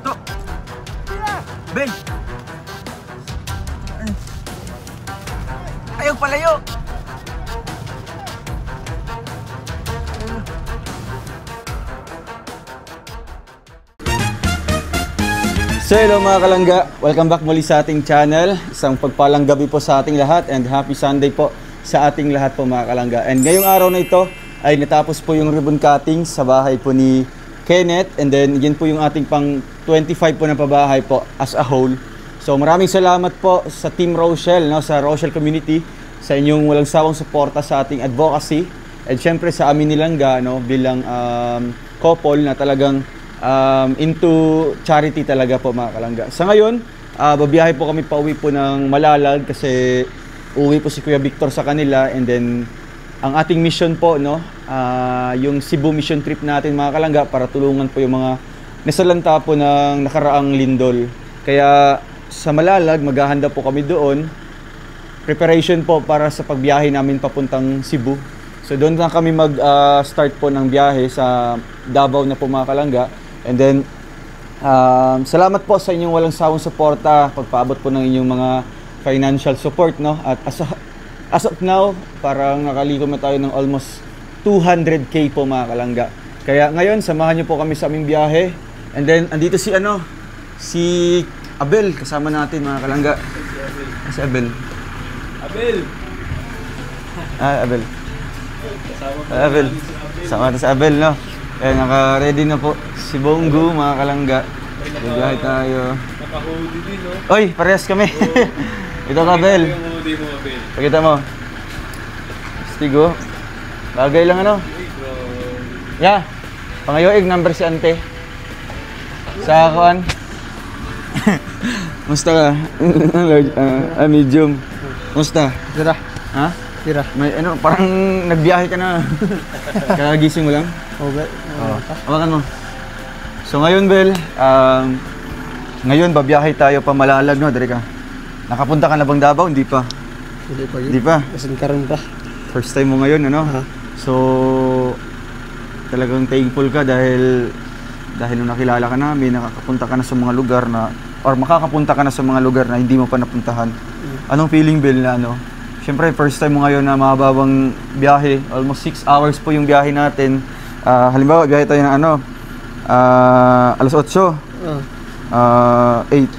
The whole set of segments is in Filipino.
to. Ben! Ayaw palayo! So hello mga kalangga, welcome back muli sa ating channel. Isang pagpalang gabi po sa ating lahat and happy Sunday po sa ating lahat po mga kalangga. And ngayong araw na ito ay natapos po yung ribbon cutting sa bahay po ni Kenneth. And then yan po yung ating pang 25 po na pabahay po as a whole. So maraming salamat po sa Team Rochelle, no, sa Rochelle Community, sa inyong walang sawang suporta sa ating advocacy. And syempre sa amin nilangga, no, bilang couple na talagang into charity talaga po mga kalangga. Sa ngayon, babiyahe po kami pauwi po ng Malalag kasi uwi po si Kuya Victor sa kanila. And then ang ating mission po, no, yung Cebu mission trip natin mga kalangga para tulungan po yung mga nasalanta po ng nakaraang lindol. Kaya sa Malalag maghahanda po kami doon. Preparation po para sa pagbiyahe namin papuntang Cebu. So doon na kami mag-start po ng biyahe sa Davao na po mga kalangga. And then, salamat po sa inyong walang sawang suporta, pagpaabot po ng inyong mga financial support, no? At as of now, parang nakalikom na tayo ng almost 200k po mga kalangga. Kaya ngayon, samahan niyo po kami sa aming biyahe. And then, andito si Abel, kasama natin mga kalangga. Si Abel. Abel! Abel. Abel. Sama natin si Abel, no? Eh, naka-ready na po si Bongo, mga kalangga. Biyahe tayo. Naka-hoodie din, no? Oy, parehas kami. Ito ka, Abel. Yung hoodie mo, Abel. Pakita mo. Stigo. Bagay lang ano. Yeah. Pangayoig number si Ante. Sa akuan. Musta ka? Medium. Musta? Tira. Ha? Tira. May ano, parang nagbiyahe ka na. Kagising mo lang? Okay. Hawakan mo. So ngayon, Bel, ngayon babiyahe tayo pa Malalag, no? Dari ka. Nakapunta ka na bang Davao? Hindi pa. Hindi pa yun. Hindi pa. Kasi karoon pa. First time mo ngayon, ano? So talagang thankful ka dahil nung nakilala ka namin, nakakapunta ka na sa mga lugar na or makakapunta ka na sa mga lugar na hindi mo pa napuntahan. Anong feeling, Bel, na ano? Siyempre, first time mo ngayon na mahababang biyahe. Almost 6 hours po yung biyahe natin. Halimbawa, biyahe tayo ng ano, alas 8, 8,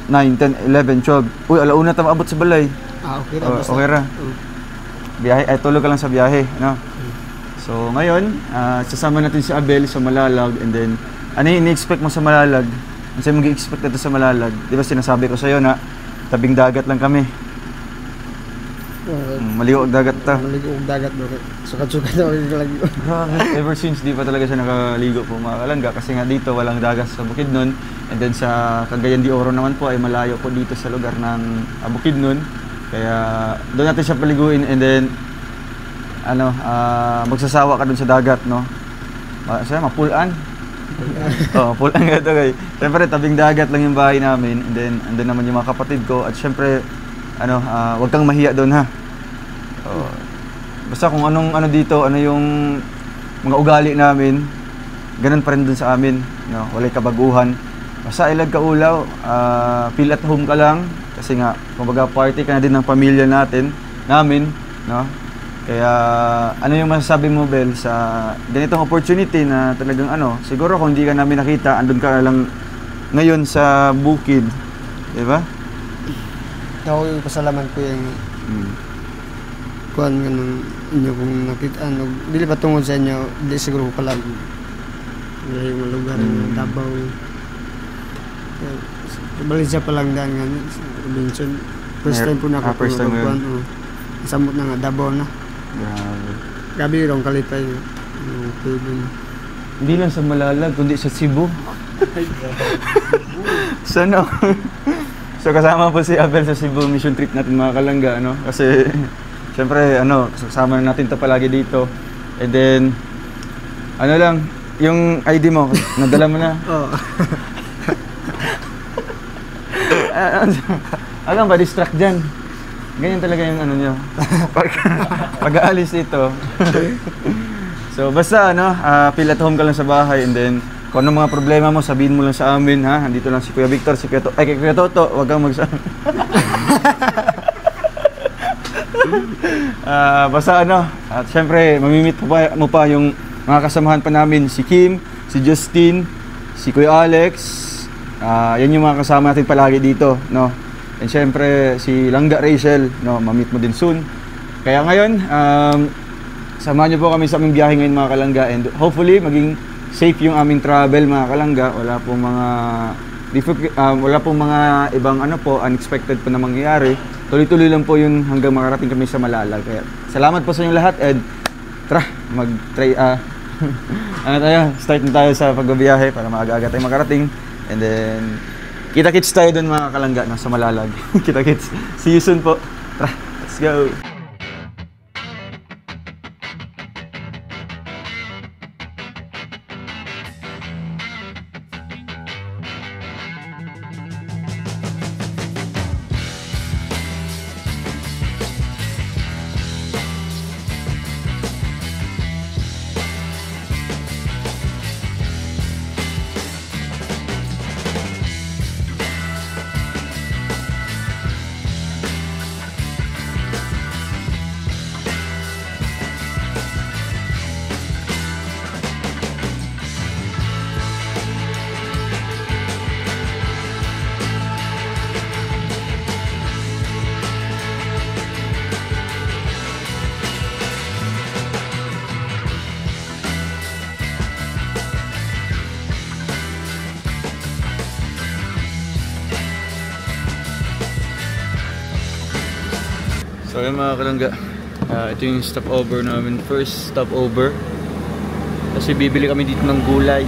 9, 10, 11, 12. Uy, alauna tayo maabot sa balay. Okay ra. Okay ra. Biyahe, tulog ka lang sa biyahe, no? So, ngayon, sasama natin si Abel sa Malalag. And then, ano yung ini-expect mo sa Malalag? Ano sa'yo mag-i-expect natin sa Malalag? Di ba sinasabi ko sa'yo na tabing dagat lang kami? Maligo ang dagat ta. Maligo ang dagat bro. Sukat-sukat na ako lagi. Ever since di pa talaga siya nakaligo po mga kalangga kasi nga dito walang dagat sa Bukidnon. And then sa Cagayan de Oro naman po ay malayo po dito sa lugar ng Bukidnon. Kaya doon natin siya paliguin and then ano, magsasawa ka doon sa dagat, no? Mapulaan. Pulaan ka ito guys. Siyempre tabing dagat lang yung bahay namin and then andun naman yung mga kapatid ko at siyempre ano, wag kang mahiya doon ha. Basta kung anong ano dito, ano yung mga ugali namin, ganun pa rin doon sa amin, no? Walay kabaguhan. Basta ilag ka ulaw, feel at home ka lang kasi nga kumbaga party ka na din ng pamilya namin, no? Kaya ano yung masasabi mo, Bel, sa ganitong opportunity na talagang ano, siguro kung hindi ka namin nakita, andun ka lang ngayon sa bukid, 'di ba? Ako yung pasalamat ko yung kuhan ka ng inyo kung nakita. Dili ba tungod sa inyo, dili siguro ko palag. Dahil yung lugar ng Davao. Balisya pa lang daan nga. Robinson. First time po na ako first time kuhan. Samot na nga, Davao na. Gabi yung kalipay. Hindi lang sa Malalag, kundi sa Cebu. So no. So kasama po si Abel sa Cebu mission trip natin mga kalangga, ano? Kasi syempre ano, kasama na natin 'to palagi dito. And then ano lang, yung ID mo, nadala mo na? Oo. Alam ba, distract dyan. Ganyan talaga yung ano nyo. Pag-aalis dito. So basta ano, feel at home ka lang sa bahay and then Kung ano mga problema mo, sabihin mo lang sa amin, ha? Andito lang si Kuya Victor, si Kuya Toto. Ay, kay Kuya Toto, huwag kang magsabi. Basta ano, at syempre, mamimit mo pa yung mga kasamahan pa namin, si Kim, si Justin, si Kuya Alex. Yan yung mga kasama natin palagi dito, no? And syempre, si Langga Rachel, no? Mamit mo din soon. Kaya ngayon, samahan niyo po kami sa aming biyahe ngayon mga kalangga, and hopefully maging safe yung aming travel mga kalangga. Wala pong mga ibang ano po, unexpected po na mangyayari. Tuloy-tuloy lang po yun hanggang makarating kami sa Malalag. Kaya salamat po sa inyong lahat, and tara, start na tayo sa pagbabiyahe para maaga-aga tayo makarating. And then kita-kits tayo dun mga kalangga, no, sa Malalag. Kita-kits. See you soon po. Tara, let's go. So yun mga kalangga, ito yung stopover namin, first stopover. Kasi bibili kami dito ng gulay.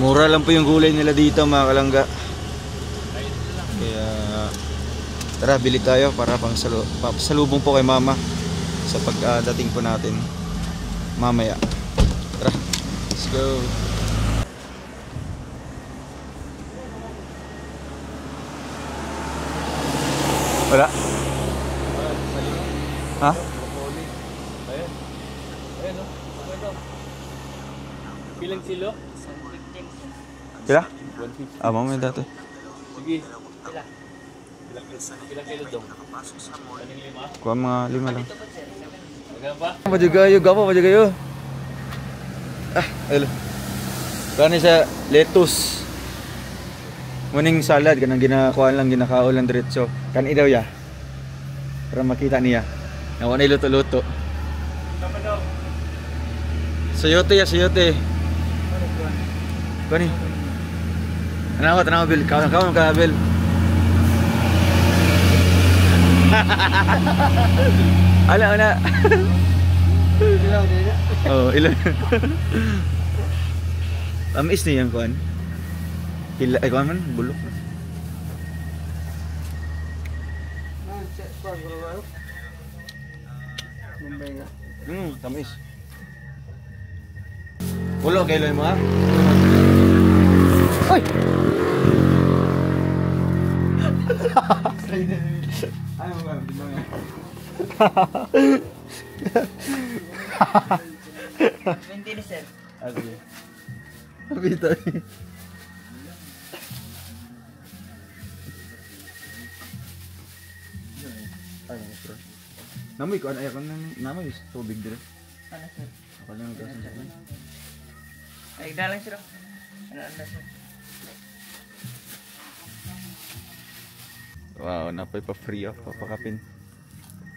Mura lang po yung gulay nila dito mga kalangga. Kaya tara, bili tayo para pasalubong po kay mama sa pagdating po natin mamaya. Tara, let's go. Wala? Ha? Ayan. Ayan o. Pilang kilo? Kila? 150. Mamaya dati. Sige. Pilang kilo dong? Anong lima? Kuha mga 5 lang. Magkano ba? Maju kayo, gapo maju kayo. Elo. Kani sa lettuce. Muning salad kanang ginakuan lang, ginakao lang diretso. Kani daw ya. Para makita niya. Nawa na luto-luto. Tama daw. Sayote ya, sayote. Kani. Tanawa Bil, kawan ka Bil. Ala. Ilaw din. Oh, ilan. Amis ni yang kuan. Ay kuan man bulok. Tamis. Pulo kilo mo ha? Ay! Ay mo ba? Sir. Sige. Habita. Namoy ko ay ako namoy tubig dire. Ano sir? Ako lang gasan sa akin. Ay, dalang sir. Ano sir? Wow, napay pa free of papakapin.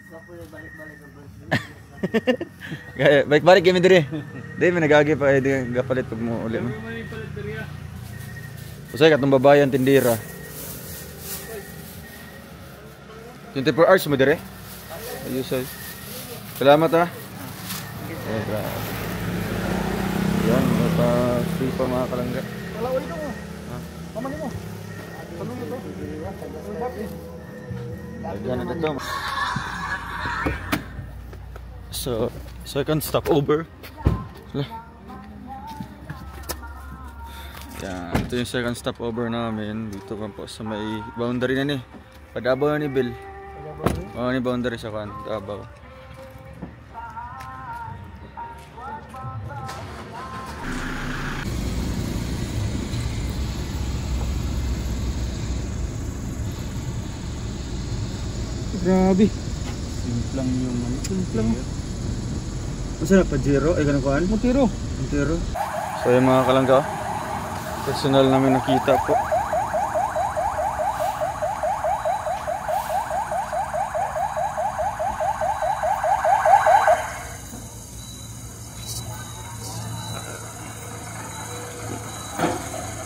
Wapo yung balik-balik ang Kaya balik kami dire. Di man nagagi pa di gapalit pag mo uli mo. Mali pala diriya. Usay katong babayan tindira. 24 hours mo dire? Ayos. Salamat ha. Yan, may pa free pa mga kalangga. Wala ulit mo. Pamani mo. Pamani mo to. Lagyan na dito. So, second stopover. Yan, ito yung second stopover namin. Dito pa po sa may boundary na ni. Padabaw ni Bill. Oh, ni boundary sa kan, Davao. Grabe. Simplang yung ano. Simplang. Masarap pa Pajero? Ay ganun kuhan? Montero. Montero. So yung mga kalangga, personal namin nakita po.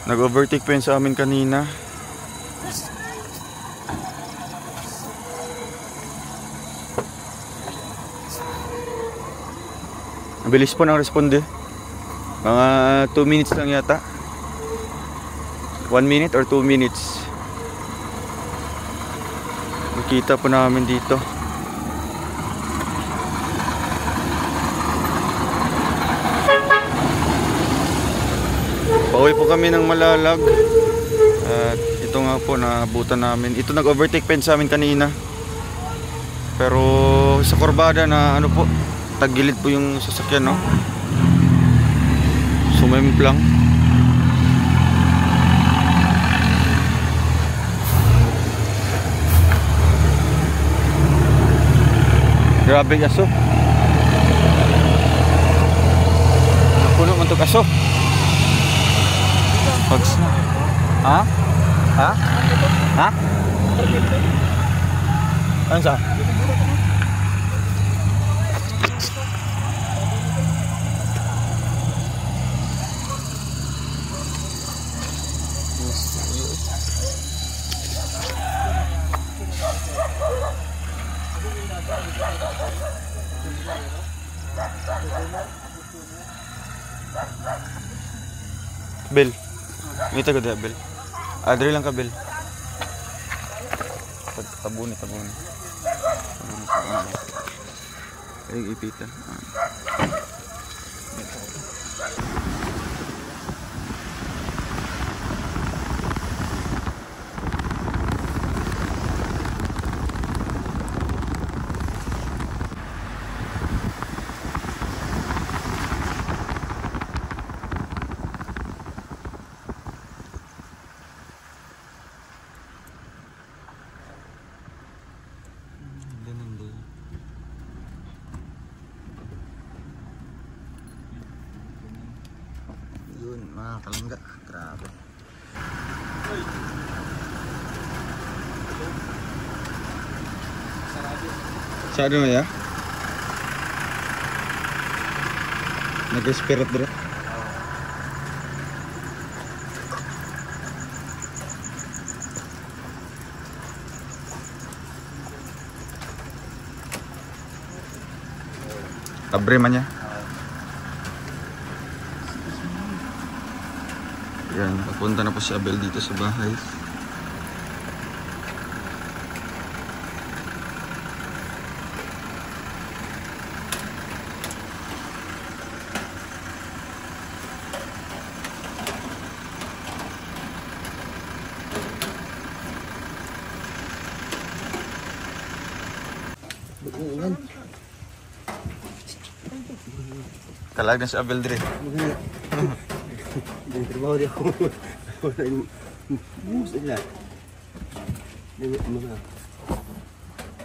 Nag-overtake pa yun sa amin kanina. Ang bilis po ng responde. Mga 2 minutes lang yata. 1 minute or 2 minutes. Nakita po namin dito. Pauwi po kami ng Malalag. At ito nga po naabutan namin. Ito nag-overtake pa yun sa amin kanina. Pero sa kurbada na ano po, tagilid po yung sasakyan, no? Sumimplang. Grabe aso. Napuno man to aso. Pags na. Ha? Ha? Ha? Ano sa? Bel. Ngita ko dito, Bel. Adri lang ka, Bel. Tabuni. Ay, ipitan. Yun, mga kalangga. Grabe. Sarado mo ya? Nag-spirit dito. Abre man niya. Yan, papunta na po si Abel dito sa bahay. Talag na si Abel dire. Dari trabaho dia ako. Bus sila. Dili mga.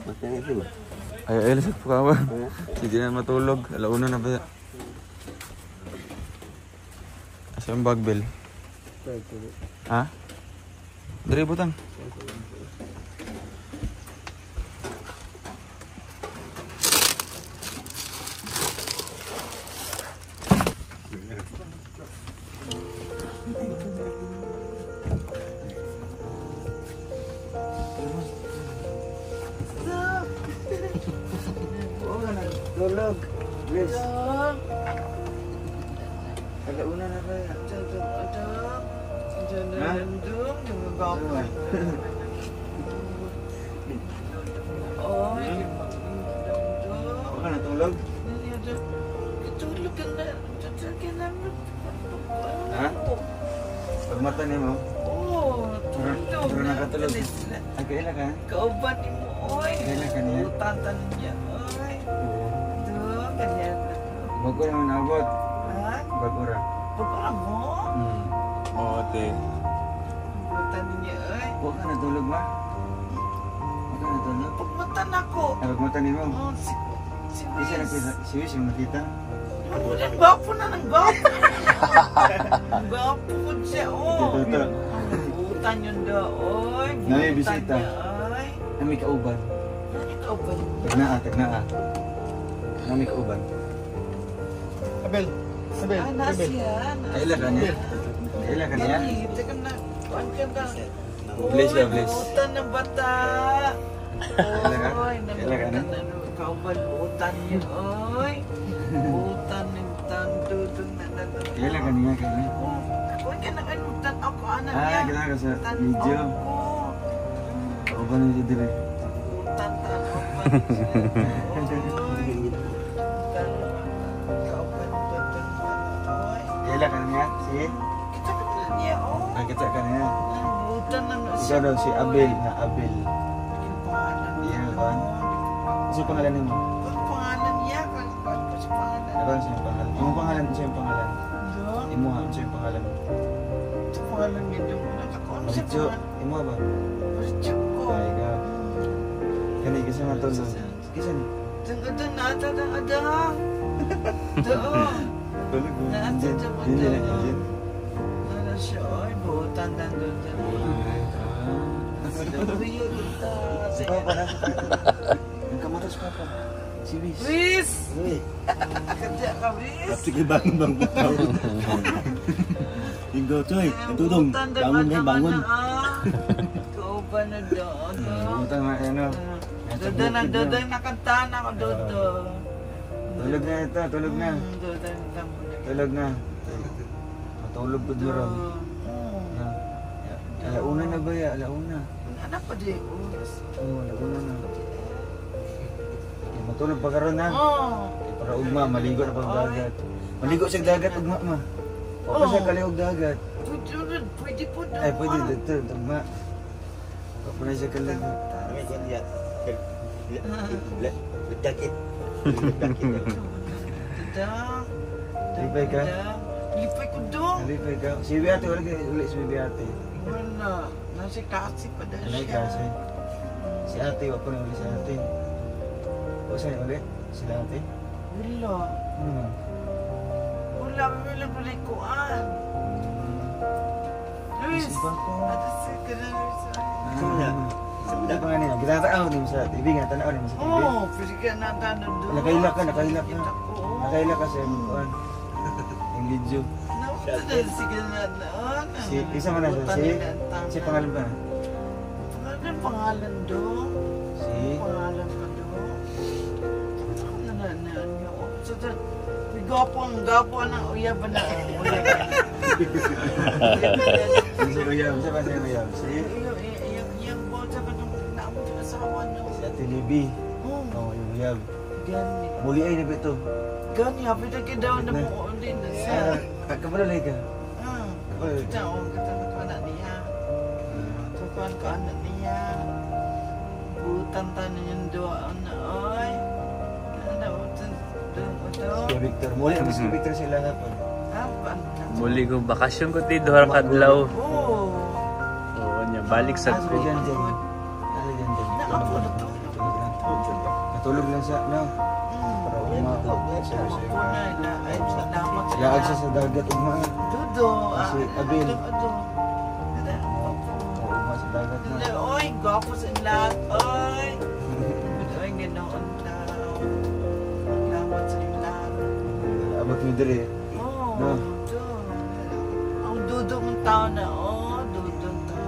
Matang ito ba? Ay, lasat po ka ba? Hindi na matulog. Alauna na ba? Asa yung bag, Bel? Ha? Dari butang. Tulog. Yes. Alauna na ba? Baka natulog? Tulog ka na. Ha? Pagmata niya mo? Oo, tulog. Pero nakatulog. Ay, kailan ka? Kauban ni mo, oy. Kailan ka niya? Utatan niya, oy. Ito, ganyan. Bago naman abot. Ha? Bago ra. Pagpala mo? Oo, te. Utan niya, oy. Huwag ka natulog ba? Huwag ka to na? Pagmata na ko. Ay, pagmatanin mo. Oh, si Isa Wiz. nakita, si Wiz yung nakita. Ang gwapo na, ang gwapo. Ang gwapo ko siya, oh. Ito. Ang butan yun daw, oy. Nami, Butan bisita. niya, ay. Nami kauban. Ano ikaw ba? Tagnaa. Nami kauban. Abel. Ah, nasiya. Kaila ka niya? Kaila ka niya? Gani, teka na. Kuan ka na. Bless ka, Oy, bless. butan ng bata. Kaila ka? Oy, Kaila ka na? Ikaw ba, butan yun, oy. Butan ng tandudong na. Kaila ka niya? Kaila? Huwag ka na kayo, tanaw ko, anak Ah, niya. kita ka sa Tanaw video. ko. Kauban niya dire. Tanaw ba? Kaila ka niya? Si? Kita ka na niya, oh. Ah, kita ka niya. Butan na na Ikaw daw, si Abel na Abel. Yung pangalan niya. Iya, kan? Kasi pangalan mo. Ang pangalan niya, kan ko si pangalan. Ano siya yung pangalan? Yung pangalan, siya yung pangalan. Doon, Imo ha, siya yung pangalan. ito pangalan niya doon. Ano siya Marityo, pangalan? imo ba? Marityo ko. Ay, ikaw. Kani, kasi nga tolo. Kasi ni. Doon, nata, doon. Tulog mo. Nasa Diyan, dyan mo diyan, doon. diyan, diyan. Ano siya, oy, butan na doon. Si Papa na. Ang kamatas Papa. Si Wiz. Wiz! Uy. Kadya ka, Wiz! Sige, bangun bang butaw. Tinggo, Choy. Tutong. Bangun na, bangun. Ikaw ba na doon? Utang na, ano. Doon na kantaan ako doon. Tulog na ito, tulog na. Tulog na. Matulog ko duro. Alauna na ba ya? Alauna. Anak pa di. Oo, alauna na. Okay, matulog pa karon na. Oh. Para ugma, maligo na pag dagat. Maligo sa dagat, ugma ma. O pa siya kaliog dagat. Pwede po doon. Ay, pwede dito, ugma. O pa na siya kaliog. Kami kung lihat. Letakit. Dadang. Lipay ka? Lipay ko doon. Lipay ka? Si Biate, wala kayo ulit si Biate. Wala. Nasa kasi pa dahil Anay siya. kasi. Si ate, wala ko na ulit si ate. O saan ulit? Sila ate? Wala. Hmm. Wala. Wala balikuan. Luis. Ate si Luis. Ano pa nga niya? Ginataaw din sa TV nga, tanaw din sa TV. Oo. Pwede ka na tanong doon. Nakailak ka, nakailak ka. Kita ko. Nakailak ka sa kuan. Yung video. Napunta na sige na doon. Si, isa man na siya, si pangalan ba? Pangalan doon. Si, Pangalan pa doon. Nananaan niyo. So, may gapo ng uya ba na? si Uyab, siya ba si Uyab? Si, Yung bota ba nung naamot yung asawa niyo? si Ate Libby. Oo. Oo, yung Uyab. Gani. Muli ay na ba ito? Gani, happy na kayo daw na po ulit na siya. Kabalay ka. Kita o, kita na ka na niya. Tukuan ka na niya. Butan tayo yung doon na, oy. Ano, doon. Si Victor. Muli na si Victor sila nga po. Apan ka. Muli ko bakasyon ko ti duha ka adlaw. Oo. Oo nya balik sa Ah, ko. dyan, dyan. Ah, dyan, dyan. Naapo na to. Natulog lang siya, no? Para umabot. Yaag siya sa dagat, ugma. Dudo. Si Abel. Dudo. Oo, ugma sa dagat na. Oy, gwapo sa lahat. Oy. Oy, ganoon daw. Salamat sa lahat. Abot mo dire. Oh, No. dudo. Ang dudong tao na. Oh, dudong tao.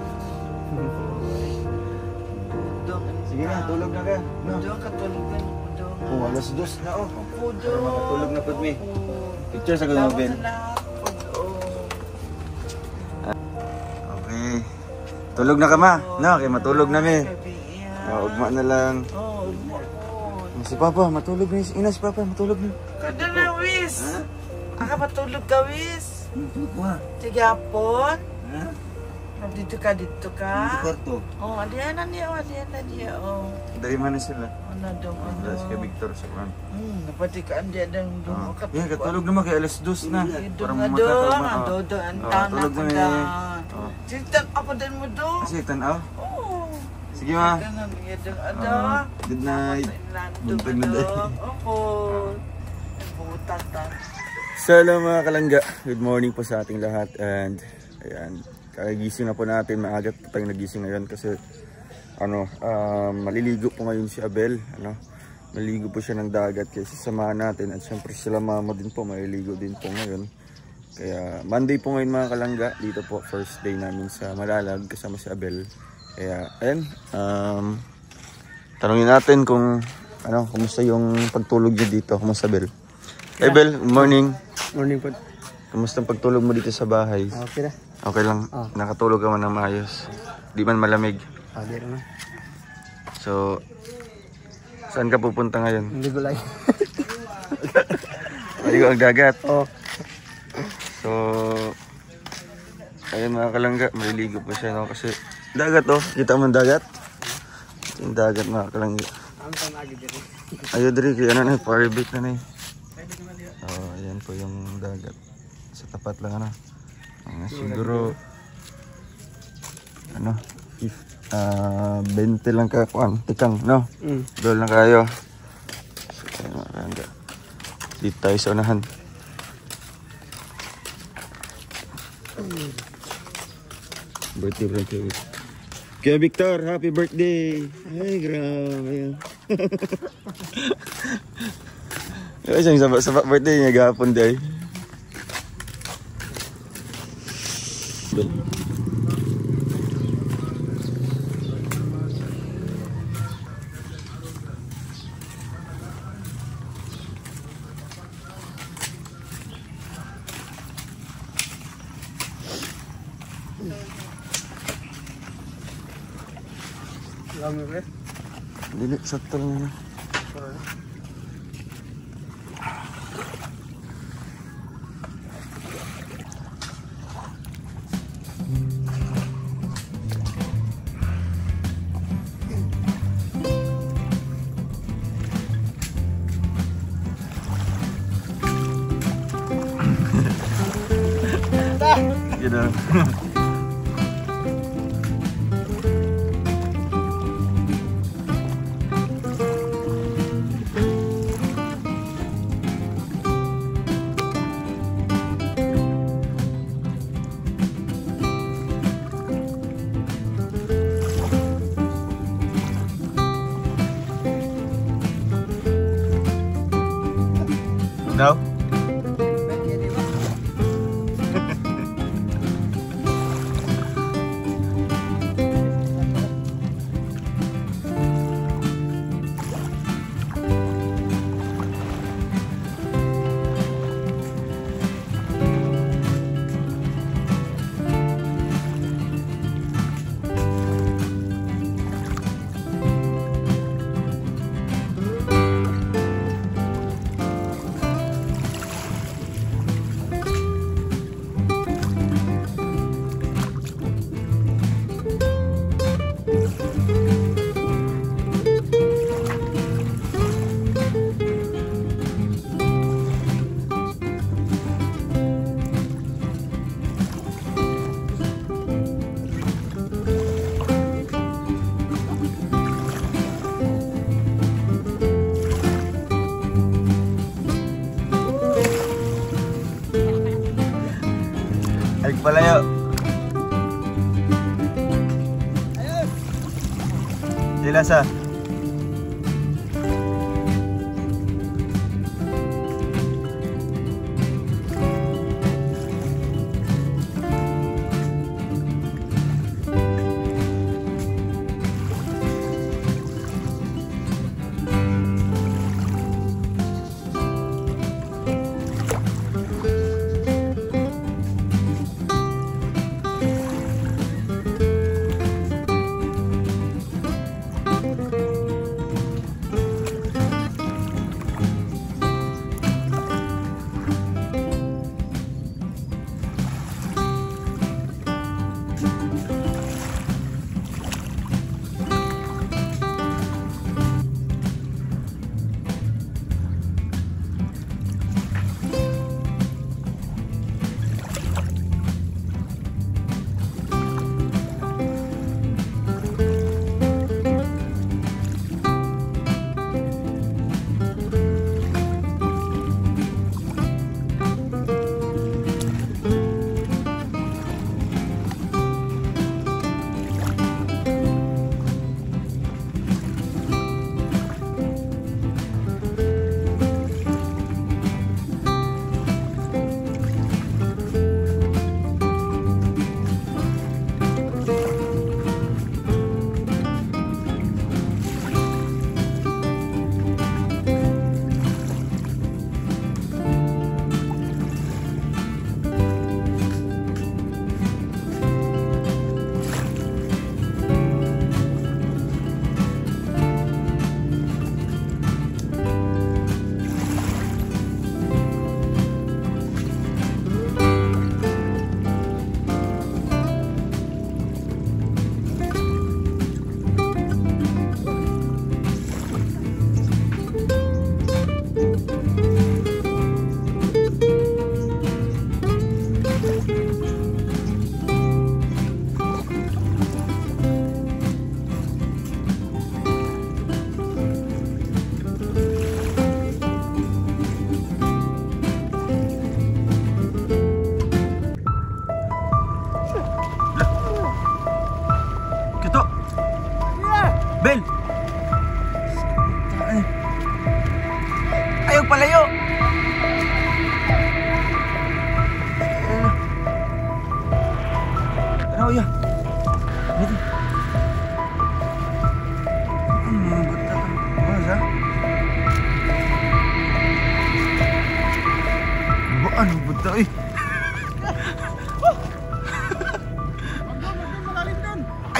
Dudong. Sige na, tulog na ka. No? Dudong, katulugan mo. Dudong. Oh, alas 2 na, oh. Pudo. Para makatulog na po, mi. Oo. Picture sa Salamat Abel. sa lahat. Pudo. Okay. Tulog na ka, ma. No, okay, matulog na, mi. Gabi yan. Oh, ugma na lang. Oh, ugma po. Si Papa, matulog na. Ina si Papa, matulog na. Kada na, Wis. Aka matulog ka, Wis. Tulog mo ha. Tigapon. Ha? Dito ka, dito ka. Kwarto. Oh, adiyan na niya, oh. Dari mana sila? Ano dong, ano. Alas kay Victor sa kan. Napatikaan dia dong, dong. Yeah, katulog naman kay alas 2 na. Dong, Para dong. matakalma. Ang dodo, ang Oh, tanang tulog na ka ni- dan. Oh. Sintan, apa din mo, dong? Kasi tanaw. Oo. Sige ma. Good night. Buntag na day. Ako. Butan ta. So hello mga kalangga, good morning po sa ating lahat and ayan, kagising na po natin, maaga po tayong nagising ngayon kasi maliligo po ngayon si Abel, maliligo po siya ng dagat kaya sasamahan natin at syempre sila mama din po, maliligo din po ngayon. Kaya Monday po ngayon mga kalangga, dito po first day namin sa Malalag kasama si Abel. Kaya ayan, tanungin natin kung kumusta yung pagtulog niya dito, kumusta Abel? Hey Bel, good morning. Morning po. Kamusta ang pagtulog mo dito sa bahay? Okay na. Okay lang. Nakatulog ka man ng maayos. Di man malamig. Di na. So, saan ka pupunta ngayon? Hindi ko lang. Maligo ang dagat. Oh. So, ayun mga kalangga, maliligo pa siya kasi dagat kita mo ang dagat? Yung dagat mga kalangga. Ayun diri, kaya private na ayan po yung dagat. Sa tapat lang siguro 20 lang ka tikang doon lang kayo. So, dito tayo sa unahan. Birthday. Kaya Victor, happy birthday. Ay grabe. Yung sa birthday niya gahapon day. Lami ba? Dili, sakto lang. Gitu. No? Palayo. Dilasa.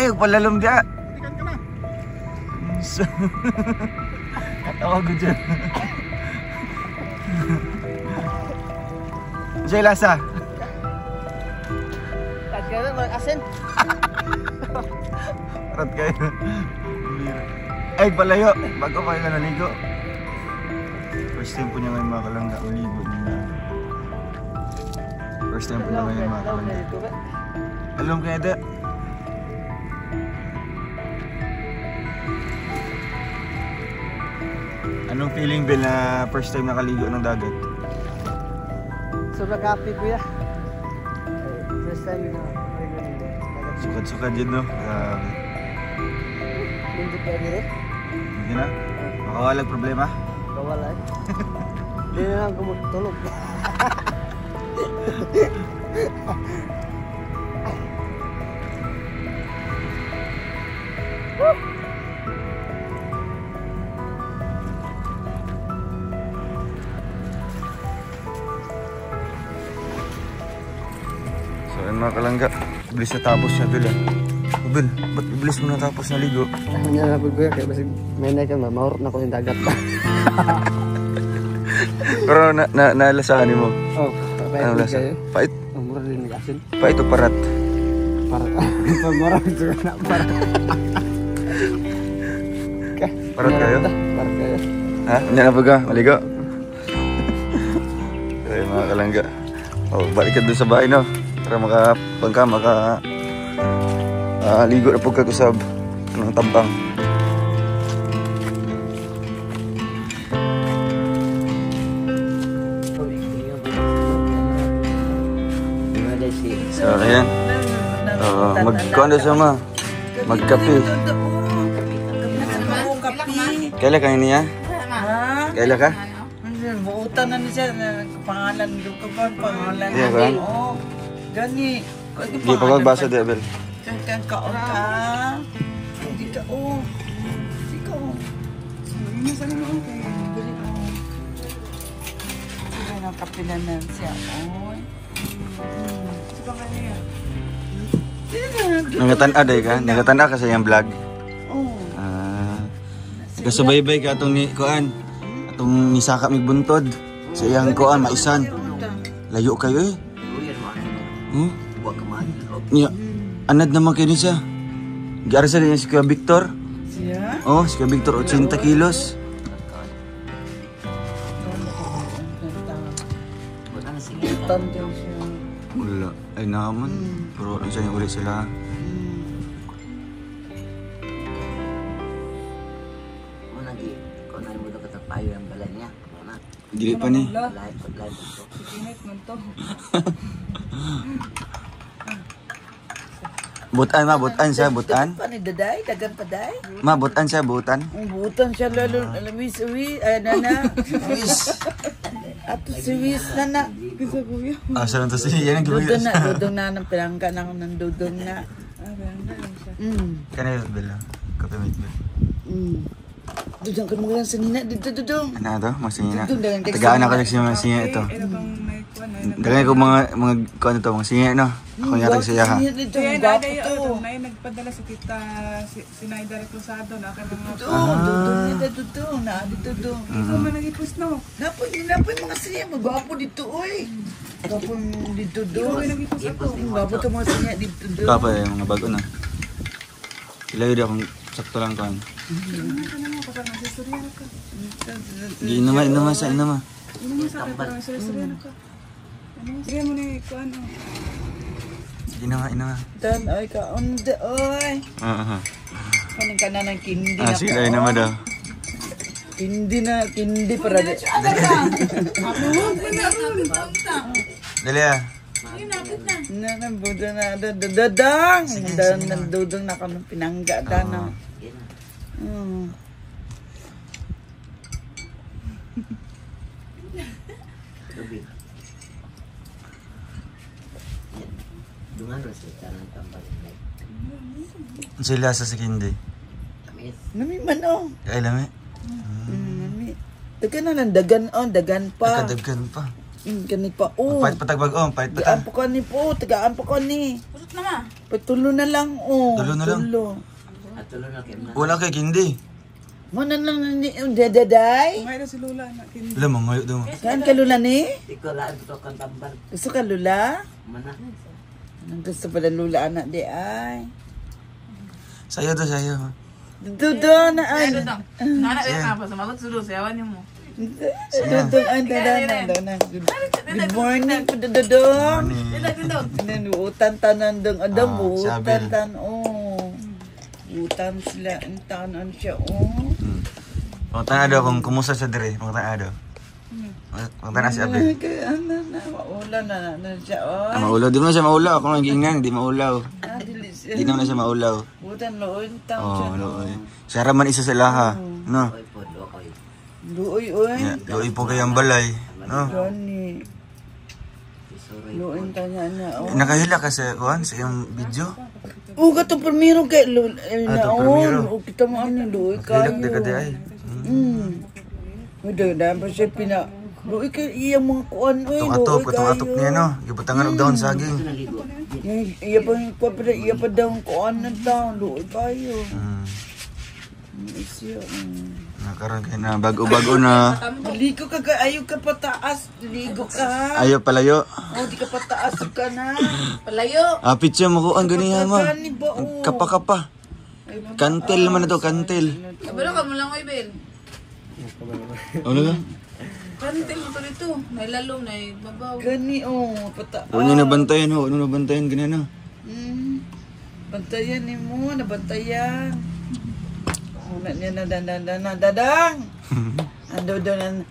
Ay, palalom dia. Katawa ko dyan. Jay, lasa. Kagano mag-asin. Rat kayo. Ay, palayo. Bago pa na naligo. First time po niya ngayon mga kalangga. Maligo niya. First time po niya ngayon mga kalangga. Alam kaya da. Anong feeling, Bel, na first time nakaligo ng dagat? Sobrang happy kuya. First time na Sukat-sukat dyan, no? Grabe. hindi ka dito. Hindi na? Makawalag problema? Kawala. Hindi na lang kumutulog. So, ayun mga kalangga. Bilis na tapos siya, Bel. Bel, ba't bilis mo na tapos na ligo? Ano niya na po kuya, kaya basig may na ka, mahurot na ko yung dagat pa. Pero nalasahan mo. Oh, Ano lasa? Pait? Ang mura din nag-asin. Pait o parat? Para, mura ito na, para. Parat kayo? Para kayo. Ha? Hindi na ba ka? Maligo? Ayun mga kalangga. Oh, balik ka dun sa bahay, no? Para ligo na po kakusab ng tampang. So, ayan. Magkano siya ma? Magkape. Kailan ka niya? Kailan ka? Buutan na niya pangalan do ka ba pangalan. Iya ba? Oo. Gani. Di pa magbasa di Abel. Kan kaon ka. Hindi ka oh. Hindi ka oh. Ano sa mo kay bili ko. Sila na kapilanan siya. Oy. Sa kanya. Nangatan aday ka? Nangatan ka sa iyang vlog? Oh. Kasabay-bay ka atong ni kuan. Atong nisaka mig buntod. Sa iyang kuan maisan. Layo kayo eh. Nya, anad naman kayo siya. Giara sa niya si Kuya Victor. Siya? Oh, si Kuya Victor 80 kilos. Tanto siya. Wala. Ay naman. Pero ano siya ulit sila. Dili pa ni. Butan ma, butan siya, butan. Pani daday, dagan pa day. Ma, butan siya, butan. Ang butan siya lalo, alamis-uwi, ay nana. Ato si Wiz, nana. Kasi kuya. Ah, siya lang to siya. Yan ang Dudong gawin. na, dudong na, nang pinangka na ako ng dudong na. Kanina Bella. Kape mate Bella. Dudong ka mo lang sa nina, dito dudong. Ano to? Masingina. Dudong, dagan kay Tagaan ako sa mga singa ito. Dagan ko mga kuan ito, mga singa no. Ako yata siya ha. Dito, ang gwapo to. May nagpadala sa tita Sinaida Reclusado na ka mga Dudong nito, dudong, na, dito dudong. ikaw man nag-ipos no. Napoy mga siya, magwapo dito, oy. Gwapo dito, dudong. Nag-ipos ako. Gwapo to mga siya, dito, dudong. Papa yung mga bago na. Ilayo di akong sakto lang kuan. Ano mo kapag nagsisurya ka? Inama sa inama. Ano mo sa akin parang nagsisurya ka? Ano mo? Sige mo na ikaw ano. Inama. Dan, oy, kaunda, oy. Kanin ka na ng kindi na Sige na inama daw. Kindi para di. Dali ah. Budo na, dadang. Dudong na kami pinangga, dana. Sila sa kindi. Nami man, oh. Ay lami. Nami. Dagan na lang, dagan pa. Kadagkan pa. Ganit pa, oh. Pahit patagbag on, pahit Tagaan patag. pa ka ni po, tagaan pa ka ni. Patulo na lang, oh. Tulo na lang. Tulo. Wala kay Kindi. Mo na lang ni Dadaday. May na si Lola na kin. Wala, mangayo daw. Saan ka lula ni? Gusto ka lula? Anong gusto pala lula anak di ay? Sayo to, sayo. Dudo na ay. Nana ya apa sama aku suruh sewa nih mo. Dudo ay dadana. Good morning po dudo. Utan tanan dong adam utan tan oh. Utan sila tanan siya oh. Pangtana daw kung kumusta siya dire. Pangtana daw. Pangtana si Abel. Ano na maula na siya oh. Maulaw. Di naman siya maulaw. Kung nag-iingan, di maulaw. Dili siya. Di naman siya maulaw. Utan loon tan siya. Oo, looy. Siya raman isa sa laha. No? Luoy oy. Looy po kayang balay. No? Gani. Luoy tanya na oh. Nakahila ka sa kuhan sa iyong video. Uga to primero kay Lul to primero. o kita mo ano luoy kayo. Hilak di ka di ay. Udah dah pa pina. Luoy kay iya mga kuan oy. Katong atok niya no. Gibutangan og dahon saging. Iya pa daw kuan na daw luoy kayo. Isyo. Nakaroon kayo na bago-bago na. Ligo ka ayo ka pataas, ligo ka. Ayaw palayo. Oh, di ka pataas ka na. Pelayo. Apit siya mo ang ganihan mo. Gani ba oh. Kapa-kapa. Kantel man na to, kantel. Kabalo kamu lang oy Ben. Ano lang? Kantil mo to dito. May lalom na babaw. Gani oh, pataas. Huwag niyo nabantayan ho. Ano nabantayan ganyan na? Bantayan ni mo, nabantayan. Una niya na dadang. Ando daw na.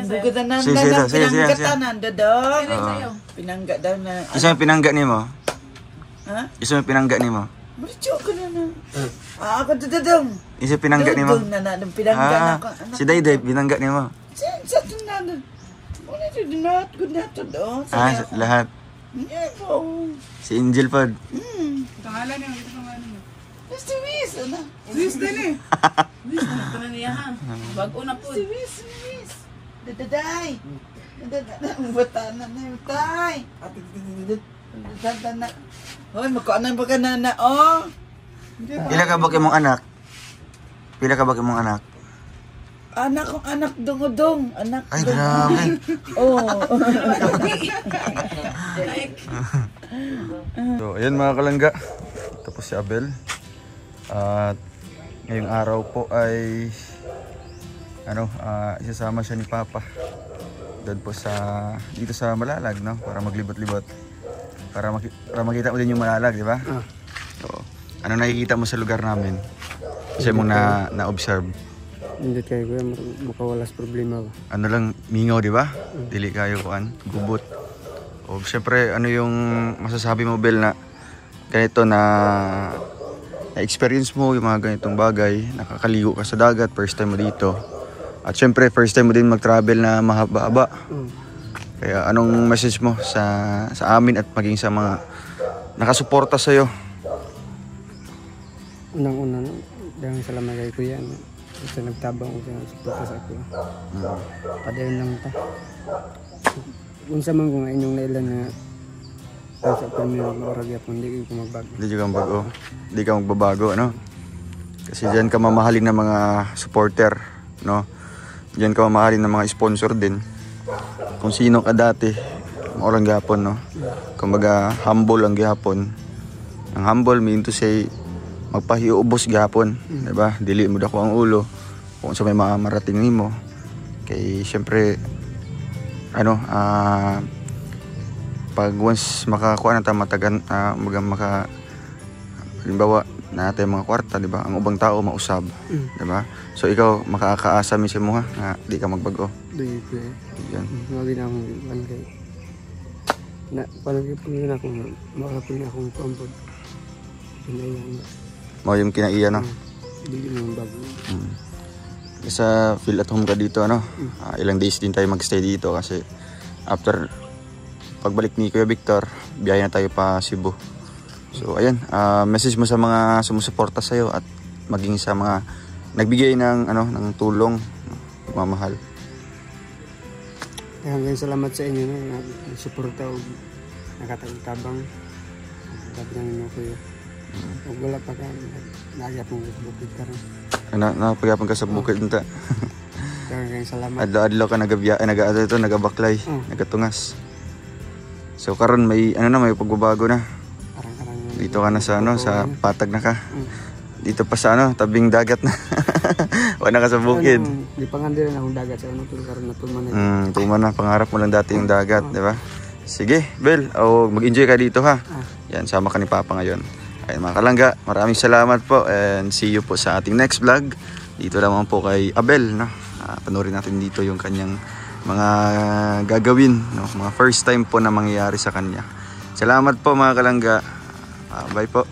Bukatan na dadang. Pinanggatan na dadang. Pinangga daw na. Isa yung pinangga ni mo? Ha? Isa yung pinangga ni mo? Balicho ka na na. Ako dadang. Isa yung pinangga ni mo? Dudong na na. Pinangga na ako. Si Dayday, pinangga ni mo? Sa tunanan. Muna ito dinat ko na ito doon. Lahat. Hindi po. Si Angel Pod. Pangalan niya, ito pangalan niya. Basta Wiz, ano? Wiz din eh. Ito na niya ha. Bago na po. Wiz. Dadaday. Batanan na yung tay. Dadaday. Hoy, magkaanan ba ka na oh? Pila ka ba mong anak? Pila ka ba mong anak? Anak kong anak dong. Anak Ay, dong. grabe. Oh. So, ayan mga kalangga. Tapos si Abel. At ngayong araw po ay isasama siya ni Papa. Doon po dito sa Malalag, no? Para maglibot-libot. Para makita mo din yung Malalag, di ba? So, ano nakikita mo sa lugar namin? Kasi mong na-observe. Hindi kayo kuya, makawalas problema ba? Ano lang, mingaw, di ba? Dili kayo kuan, gubot. O syempre, ano yung masasabi mo, Bel, na ganito na experience mo yung mga ganitong bagay, nakakaligo ka sa dagat, first time mo dito. At syempre, first time mo din mag-travel na mahaba-haba. Kaya anong message mo sa amin at maging sa mga nakasuporta sa'yo? Unang-una, dahil salamat kay kuya. Ito nagtabang ko sa suporta sa ako. Padayon lang ta. Unsa man ko nga inyong nailan na sa primero orag yapon hindi ko magbago. Hindi ka magbago. Hindi ka magbabago, ano? Kasi diyan ka mamahalin ng mga supporter, no? Diyan ka mamahalin ng mga sponsor din. Kung sino ka dati, orang gapon, no? Kumbaga humble ang gapon. Ang humble mean to say magpahiubos gapon, di ba? Dili mo dako ang ulo kung sa may marating nimo. Kay syempre pag once makakuha na ta matagan halimbawa natin mga kwarta, di ba? Ang ubang tao mausab, di ba? So ikaw makakaasa mi sa mo ha, nga di ka magbago. Di ko. Yan. Wagi na akong kay na palagi po na ako makapin akong pambod. Inayan. Mo yung kinaiya, no? Hindi naman bago. Sa feel at home ka dito, ano? Ilang days din tayo magstay dito kasi after pagbalik ni Kuya Victor, biyaya na tayo pa Cebu. So, ayan, message mo sa mga sumusuporta sa'yo at maging sa mga nagbigay ng tulong, mamahal. Hanggang salamat sa inyo na suporta o nakatagtabang Sabi namin mo kuya. Huwag wala pa ka, nagyap mo sa bukid ka rin. Napagyapan ka sa bukid nta. Kaya salamat. Adlaw-adlaw ka nagabaklay, nagatungas. So karon may may pagbabago na. Karang-karang. Dito ka na sa sa patag na ka. Dito pa sa tabing dagat na. Wala ka sa bukid. Di pa nga din akong dagat sa karon na tuman. Tuman na, pangarap mo lang dati yung dagat, di ba? Sige, Bel, mag-enjoy ka dito ha. Yan, sama ka ni Papa ngayon. Ayun mga kalangga, maraming salamat po and see you po sa ating next vlog. Dito naman po kay Abel, no? Panoorin natin dito yung kanyang mga gagawin, no? Mga first time po na mangyayari sa kanya. Salamat po mga kalangga. Bye po.